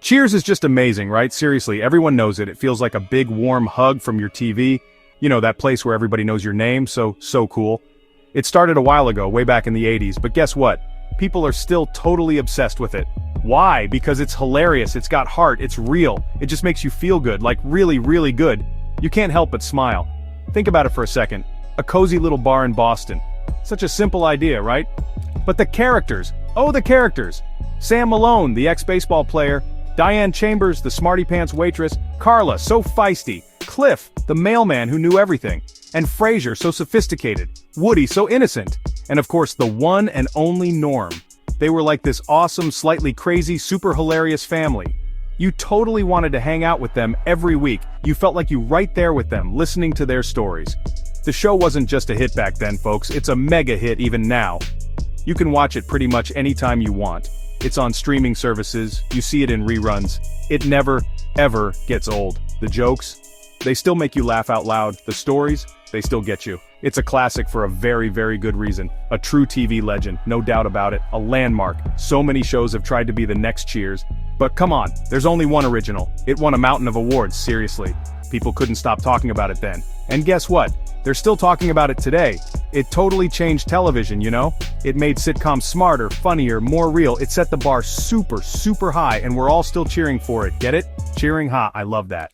Cheers is just amazing, right? Seriously, everyone knows it. It feels like a big warm hug from your TV. You know, that place where everybody knows your name, so cool. It started a while ago, way back in the 80s, but guess what? People are still totally obsessed with it. Why? Because it's hilarious, it's got heart, it's real, it just makes you feel good, like really, really good. You can't help but smile. Think about it for a second. A cozy little bar in Boston. Such a simple idea, right? But the characters, oh the characters! Sam Malone, the ex-baseball player, Diane Chambers, the smarty pants waitress, Carla, so feisty, Cliff, the mailman who knew everything, and Frasier, so sophisticated, Woody, so innocent, and of course the one and only Norm. They were like this awesome, slightly crazy, super hilarious family. You totally wanted to hang out with them every week. You felt like you right there with them, listening to their stories. The show wasn't just a hit back then, folks, it's a mega hit even now. You can watch it pretty much anytime you want. It's on streaming services, you see it in reruns. It never, ever gets old. The jokes, they still make you laugh out loud. The stories, they still get you. It's a classic for a very, very good reason. A true TV legend, no doubt about it. A landmark. So many shows have tried to be the next Cheers. But come on, there's only one original. It won a mountain of awards, seriously. People couldn't stop talking about it then. And guess what? They're still talking about it today. It totally changed television, you know? It made sitcoms smarter, funnier, more real. It set the bar super, super high, and we're all still cheering for it. Get it? Cheering ha, I love that.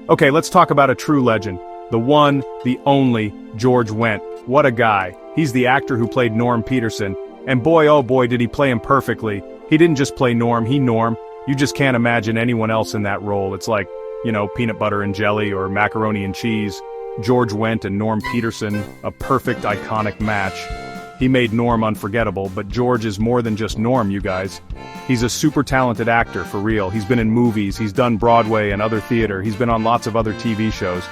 Okay, let's talk about a true legend. The one, the only, George Wendt. What a guy. He's the actor who played Norm Peterson. And boy, oh boy, did he play him perfectly. He didn't just play Norm, he Norm. You just can't imagine anyone else in that role. It's like, you know, peanut butter and jelly or macaroni and cheese. George Wendt and Norm Peterson, a perfect iconic match. He made Norm unforgettable, but George is more than just Norm, you guys. He's a super talented actor, for real. He's been in movies, he's done Broadway and other theater, he's been on lots of other TV shows.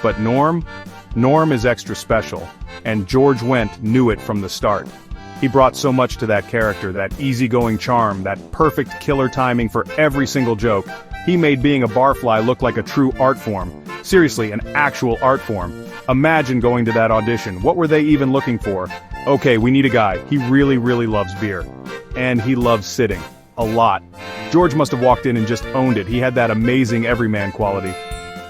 But Norm is extra special, and George Wendt knew it from the start. He brought so much to that character, that easygoing charm, that perfect killer timing for every single joke. He made being a barfly look like a true art form. Seriously, an actual art form. Imagine going to that audition. What were they even looking for? Okay, we need a guy. He really, really loves beer. And he loves sitting. A lot. George must have walked in and just owned it. He had that amazing everyman quality.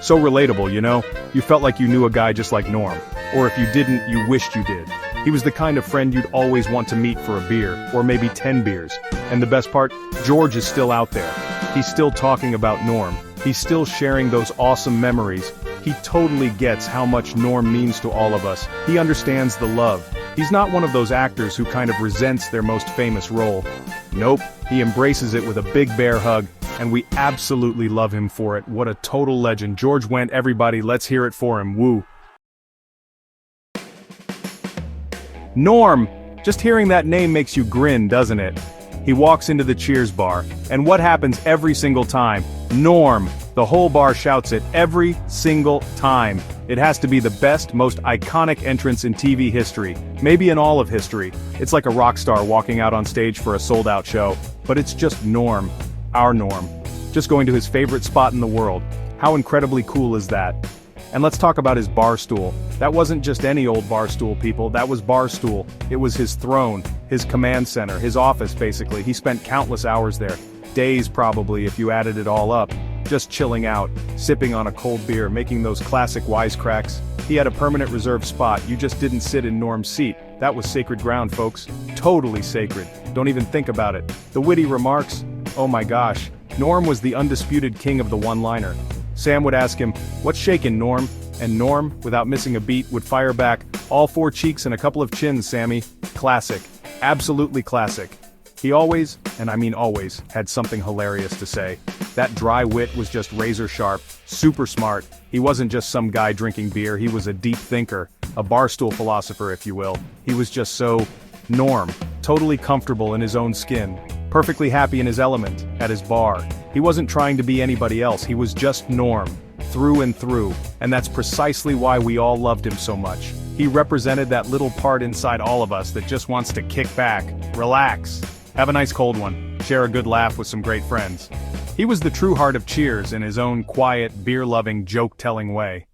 So relatable, you know? You felt like you knew a guy just like Norm. Or if you didn't, you wished you did. He was the kind of friend you'd always want to meet for a beer, or maybe 10 beers. And the best part, George is still out there. He's still talking about Norm. He's still sharing those awesome memories. He totally gets how much Norm means to all of us. He understands the love. He's not one of those actors who kind of resents their most famous role. Nope, he embraces it with a big bear hug, and we absolutely love him for it. What a total legend. George Wendt, everybody, let's hear it for him. Woo. Norm! Just hearing that name makes you grin, doesn't it? He walks into the Cheers bar, and what happens every single time? Norm! The whole bar shouts it every single time. It has to be the best, most iconic entrance in TV history, maybe in all of history. It's like a rock star walking out on stage for a sold-out show, but it's just Norm, our Norm, just going to his favorite spot in the world. How incredibly cool is that? And let's talk about his bar stool. That wasn't just any old bar stool, people, that was Barstool. It was his throne, his command center, his office basically. He spent countless hours there, days probably if you added it all up, just chilling out, sipping on a cold beer, making those classic wisecracks. He had a permanent reserved spot, you just didn't sit in Norm's seat. That was sacred ground, folks. Totally sacred. Don't even think about it. The witty remarks, oh my gosh. Norm was the undisputed king of the one-liner. Sam would ask him, "What's shaking, Norm?" And Norm, without missing a beat, would fire back, "All 4 cheeks and a couple of chins, Sammy." Classic. Absolutely classic. He always, and I mean always, had something hilarious to say. That dry wit was just razor sharp, super smart. He wasn't just some guy drinking beer, he was a deep thinker, a barstool philosopher if you will. He was just so Norm, totally comfortable in his own skin, perfectly happy in his element, at his bar. He wasn't trying to be anybody else, he was just Norm, through and through, and that's precisely why we all loved him so much. He represented that little part inside all of us that just wants to kick back, relax, have a nice cold one, share a good laugh with some great friends. He was the true heart of Cheers in his own quiet, beer-loving, joke-telling way.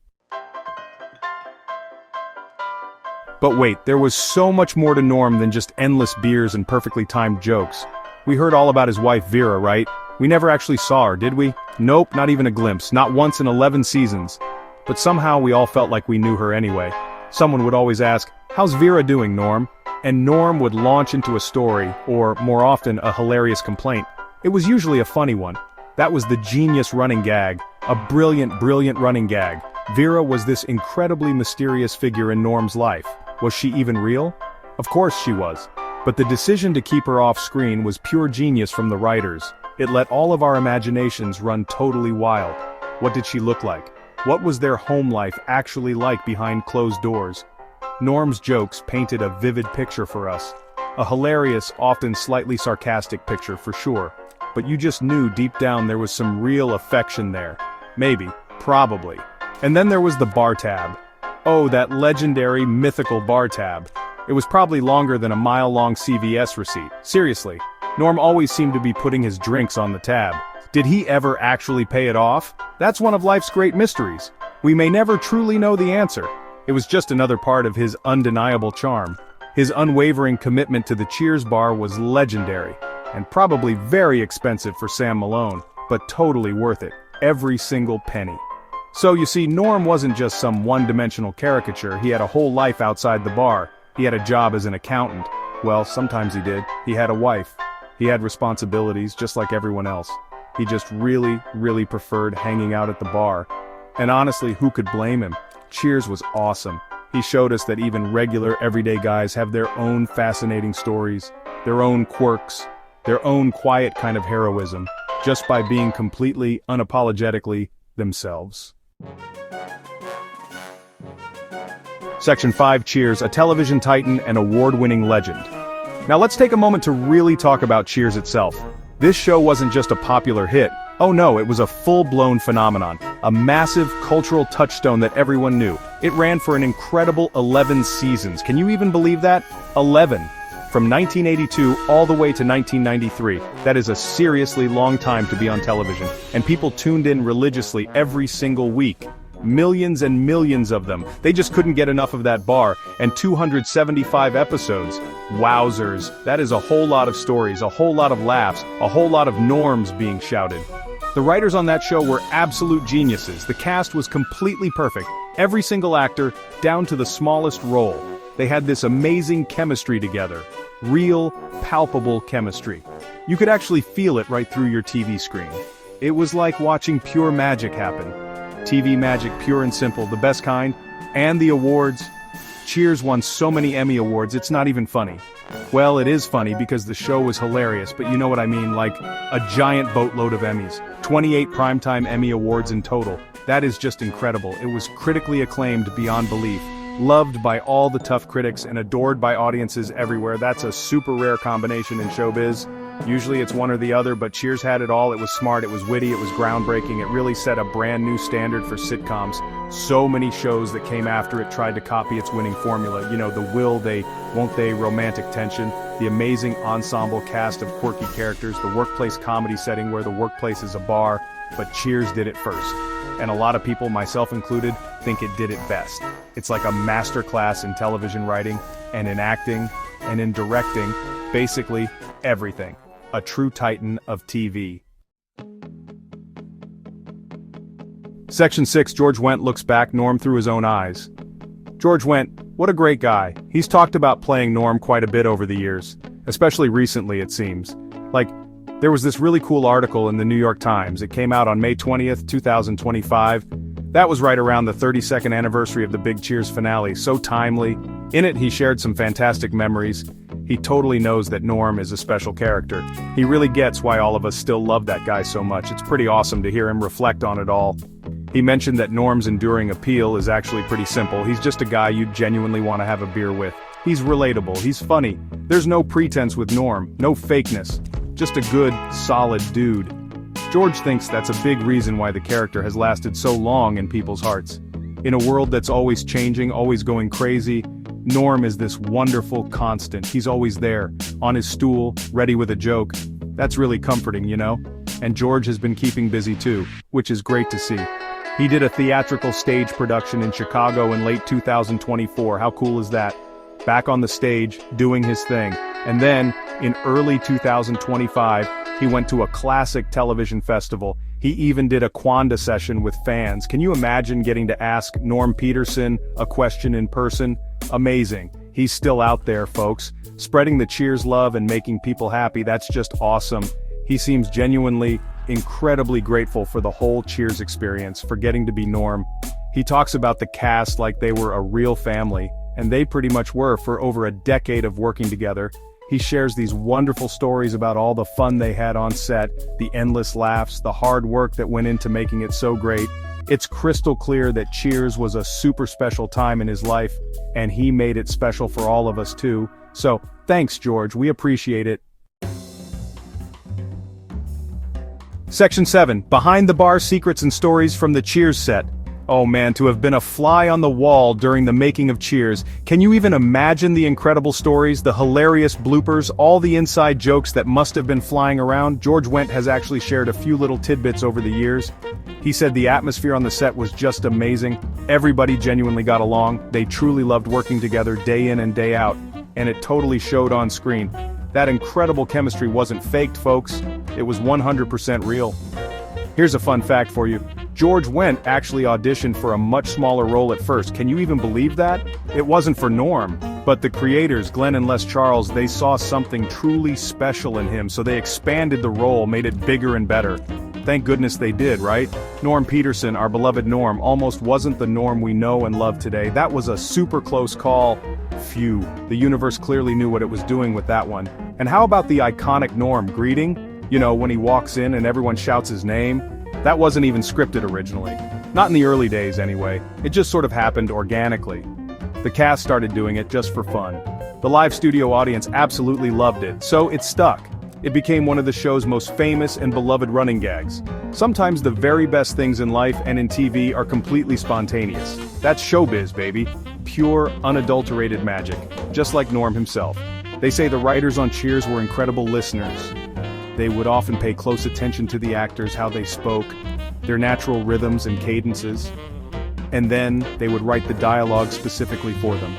But wait, there was so much more to Norm than just endless beers and perfectly timed jokes. We heard all about his wife Vera, right? We never actually saw her, did we? Nope, not even a glimpse, not once in 11 seasons. But somehow we all felt like we knew her anyway. Someone would always ask, "How's Vera doing, Norm?" And Norm would launch into a story, or more often a hilarious complaint. It was usually a funny one. That was the genius running gag, a brilliant running gag. Vera was this incredibly mysterious figure in Norm's life. Was she even real? Of course she was. But the decision to keep her off screen was pure genius from the writers. It let all of our imaginations run totally wild. What did she look like? What was their home life actually like behind closed doors? Norm's jokes painted a vivid picture for us. A hilarious, often slightly sarcastic picture for sure. But you just knew deep down there was some real affection there. Maybe, probably. And then there was the bar tab. Oh, that legendary, mythical bar tab. It was probably longer than a mile-long CVS receipt. Seriously, Norm always seemed to be putting his drinks on the tab. Did he ever actually pay it off? That's one of life's great mysteries. We may never truly know the answer. It was just another part of his undeniable charm. His unwavering commitment to the Cheers bar was legendary, and probably very expensive for Sam Malone, but totally worth it, every single penny. So you see, Norm wasn't just some one-dimensional caricature, he had a whole life outside the bar. He had a job as an accountant. Well, sometimes he did. He had a wife. He had responsibilities, just like everyone else. He just really preferred hanging out at the bar. And honestly, who could blame him? Cheers was awesome. He showed us that even regular, everyday guys have their own fascinating stories, their own quirks, their own quiet kind of heroism, just by being completely, unapologetically themselves. Section 5 Cheers, a television titan and award-winning legend. Now let's take a moment to really talk about Cheers itself. This show wasn't just a popular hit. Oh no, it was a full-blown phenomenon, a massive cultural touchstone that everyone knew. It ran for an incredible 11 seasons. Can you even believe that? 11. From 1982 all the way to 1993. That is a seriously long time to be on television, and people tuned in religiously every single week. Millions and millions of them. They just couldn't get enough of that bar, and 275 episodes. Wowzers, that is a whole lot of stories, a whole lot of laughs, a whole lot of norms being shouted. The writers on that show were absolute geniuses. The cast was completely perfect. Every single actor, down to the smallest role. They had this amazing chemistry together. Real, palpable chemistry. You could actually feel it right through your TV screen. It was like watching pure magic happen. TV magic, pure and simple, the best kind. And the awards. Cheers won so many Emmy Awards, it's not even funny. Well, it is funny because the show was hilarious, but you know what I mean, like a giant boatload of Emmys. 28 primetime Emmy Awards in total. That is just incredible. It was critically acclaimed beyond belief. Loved by all the tough critics and adored by audiences everywhere. That's a super rare combination in showbiz. Usually it's one or the other, but Cheers had it all. It was smart, it was witty, it was groundbreaking. It really set a brand new standard for sitcoms. So many shows that came after it tried to copy its winning formula. You know, the will they, won't they romantic tension, the amazing ensemble cast of quirky characters, the workplace comedy setting where the workplace is a bar, but Cheers did it first. And a lot of people, myself included, think it did it best. It's like a masterclass in television writing, and in acting, and in directing, basically everything. A true titan of TV. Section 6 George Wendt looks back Norm through his own eyes. George Wendt, what a great guy. He's talked about playing Norm quite a bit over the years, especially recently it seems. Like, there was this really cool article in the New York Times. It came out on May 20th, 2025. That was right around the 32nd anniversary of the big Cheers finale, so timely. In it, he shared some fantastic memories. He totally knows that Norm is a special character. He really gets why all of us still love that guy so much. It's pretty awesome to hear him reflect on it all. He mentioned that Norm's enduring appeal is actually pretty simple. He's just a guy you genuinely want to have a beer with. He's relatable, he's funny. There's no pretense with Norm, no fakeness. Just a good, solid dude. George thinks that's a big reason why the character has lasted so long in people's hearts. In a world that's always changing, always going crazy, Norm is this wonderful constant. He's always there, on his stool, ready with a joke. That's really comforting, you know? And George has been keeping busy too, which is great to see. He did a theatrical stage production in Chicago in late 2024. How cool is that? back on the stage, doing his thing. And then, in early 2025, he went to a classic television festival. He even did a Quanda session with fans. Can you imagine getting to ask Norm Peterson a question in person? Amazing. He's still out there, folks. Spreading the Cheers love and making people happy, that's just awesome. He seems genuinely, incredibly grateful for the whole Cheers experience, for getting to be Norm. He talks about the cast like they were a real family, and they pretty much were for over a decade of working together. He shares these wonderful stories about all the fun they had on set, the endless laughs, the hard work that went into making it so great. It's crystal clear that Cheers was a super special time in his life, and he made it special for all of us too. So, thanks George, we appreciate it. Section 7, Behind the Bar Secrets and Stories from the Cheers Set. Oh man, to have been a fly on the wall during the making of Cheers. Can you even imagine the incredible stories, the hilarious bloopers, all the inside jokes that must have been flying around? George Wendt has actually shared a few little tidbits over the years. He said the atmosphere on the set was just amazing. Everybody genuinely got along. They truly loved working together day in and day out. And it totally showed on screen. That incredible chemistry wasn't faked, folks. It was 100% real. Here's a fun fact for you. George Wendt actually auditioned for a much smaller role at first. Can you even believe that? It wasn't for Norm, but the creators, Glenn and Les Charles, they saw something truly special in him, so they expanded the role, made it bigger and better. Thank goodness they did, right? Norm Peterson, our beloved Norm, almost wasn't the Norm we know and love today. That was a super close call. Phew, the universe clearly knew what it was doing with that one. And how about the iconic Norm greeting? You know, when he walks in and everyone shouts his name? That wasn't even scripted originally. Not in the early days anyway. It just sort of happened organically. The cast started doing it just for fun. The live studio audience absolutely loved it, so it stuck. It became one of the show's most famous and beloved running gags. Sometimes the very best things in life and in TV are completely spontaneous. That's showbiz, baby. Pure, unadulterated magic. Just like Norm himself. They say the writers on Cheers were incredible listeners. They would often pay close attention to the actors, how they spoke, their natural rhythms and cadences, and then they would write the dialogue specifically for them.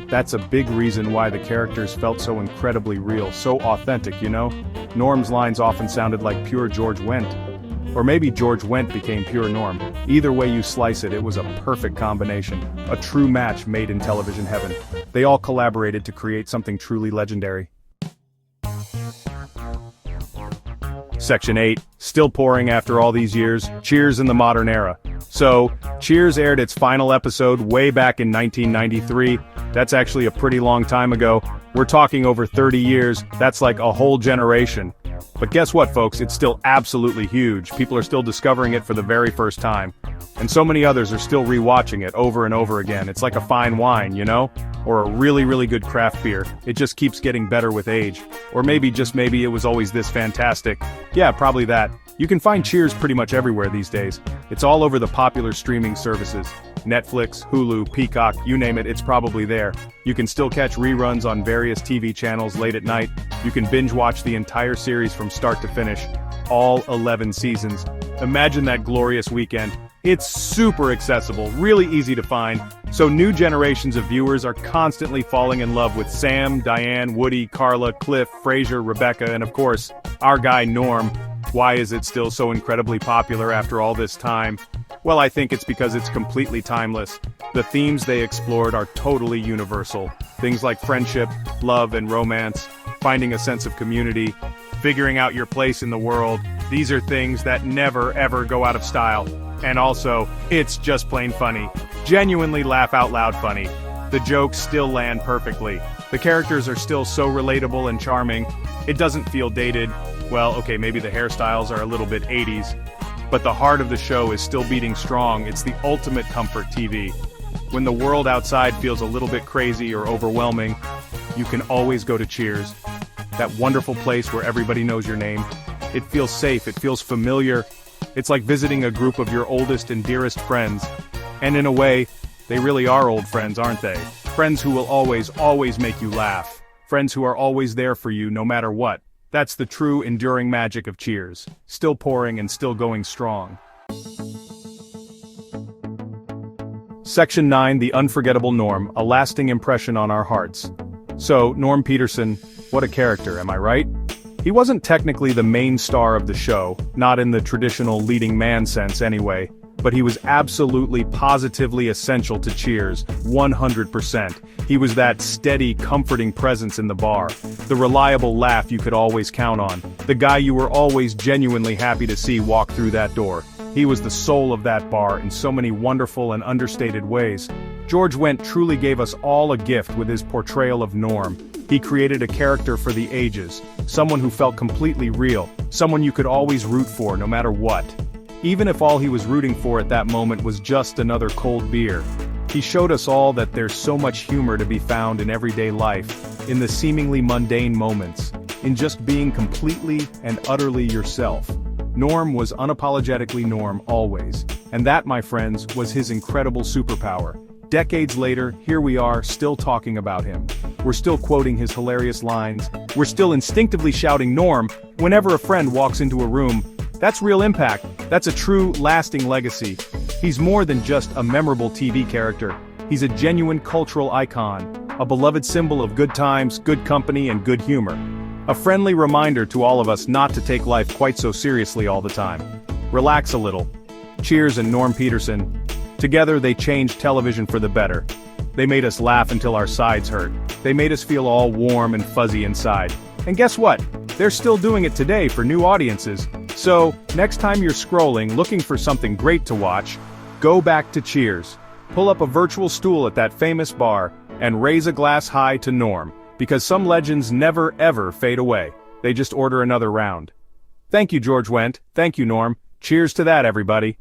That's a big reason why the characters felt so incredibly real, so authentic, you know? Norm's lines often sounded like pure George Wendt. Or maybe George Wendt became pure Norm. Either way you slice it, it was a perfect combination. A true match made in television heaven. They all collaborated to create something truly legendary. Section 8, still pouring after all these years, Cheers in the modern era. So, Cheers aired its final episode way back in 1993. That's actually a pretty long time ago. We're talking over 30 years, that's like a whole generation. But guess what, folks, it's still absolutely huge. People are still discovering it for the very first time. And so many others are still rewatching it over and over again. It's like a fine wine, you know? Or a really, really good craft beer. It just keeps getting better with age. Or maybe, just maybe, it was always this fantastic. Yeah, probably that. You can find Cheers pretty much everywhere these days. It's all over the popular streaming services. Netflix, Hulu, Peacock, you name it, it's probably there. You can still catch reruns on various TV channels late at night. You can binge watch the entire series from start to finish. All 11 seasons. Imagine that glorious weekend. It's super accessible, really easy to find, so new generations of viewers are constantly falling in love with Sam, Diane, Woody, Carla, Cliff, Frasier, Rebecca, and of course, our guy Norm. Why is it still so incredibly popular after all this time? Well, I think it's because it's completely timeless. The themes they explored are totally universal. Things like friendship, love, and romance, finding a sense of community, figuring out your place in the world. These are things that never ever go out of style. And also, it's just plain funny. Genuinely laugh out loud funny. The jokes still land perfectly. The characters are still so relatable and charming. It doesn't feel dated. Well, okay, maybe the hairstyles are a little bit 80s. But the heart of the show is still beating strong. It's the ultimate comfort TV. When the world outside feels a little bit crazy or overwhelming, you can always go to Cheers. That wonderful place where everybody knows your name. It feels safe, it feels familiar. It's like visiting a group of your oldest and dearest friends. And in a way, they really are old friends, aren't they? Friends who will always, always make you laugh. Friends who are always there for you no matter what. That's the true enduring magic of Cheers. Still pouring and still going strong. Section 9, The Unforgettable Norm, a lasting impression on our hearts. So, Norm Peterson, what a character, am I right? He wasn't technically the main star of the show, not in the traditional leading man sense anyway, but he was absolutely positively essential to Cheers, 100%. He was that steady, comforting presence in the bar, the reliable laugh you could always count on, the guy you were always genuinely happy to see walk through that door. He was the soul of that bar in so many wonderful and understated ways. George Wendt truly gave us all a gift with his portrayal of Norm. He created a character for the ages, someone who felt completely real, someone you could always root for no matter what. Even if all he was rooting for at that moment was just another cold beer. He showed us all that there's so much humor to be found in everyday life, in the seemingly mundane moments, in just being completely and utterly yourself. Norm was unapologetically Norm always, and that, my friends, was his incredible superpower. Decades later, here we are, still talking about him. We're still quoting his hilarious lines. We're still instinctively shouting Norm whenever a friend walks into a room. That's real impact. That's a true, lasting legacy. He's more than just a memorable TV character. He's a genuine cultural icon, a beloved symbol of good times, good company, and good humor. A friendly reminder to all of us not to take life quite so seriously all the time. Relax a little. Cheers and Norm Peterson. Together they changed television for the better. They made us laugh until our sides hurt. They made us feel all warm and fuzzy inside. And guess what? They're still doing it today for new audiences. So, next time you're scrolling looking for something great to watch, go back to Cheers. Pull up a virtual stool at that famous bar, and raise a glass high to Norm, because some legends never ever fade away. They just order another round. Thank you, George Wendt. Thank you, Norm. Cheers to that, everybody.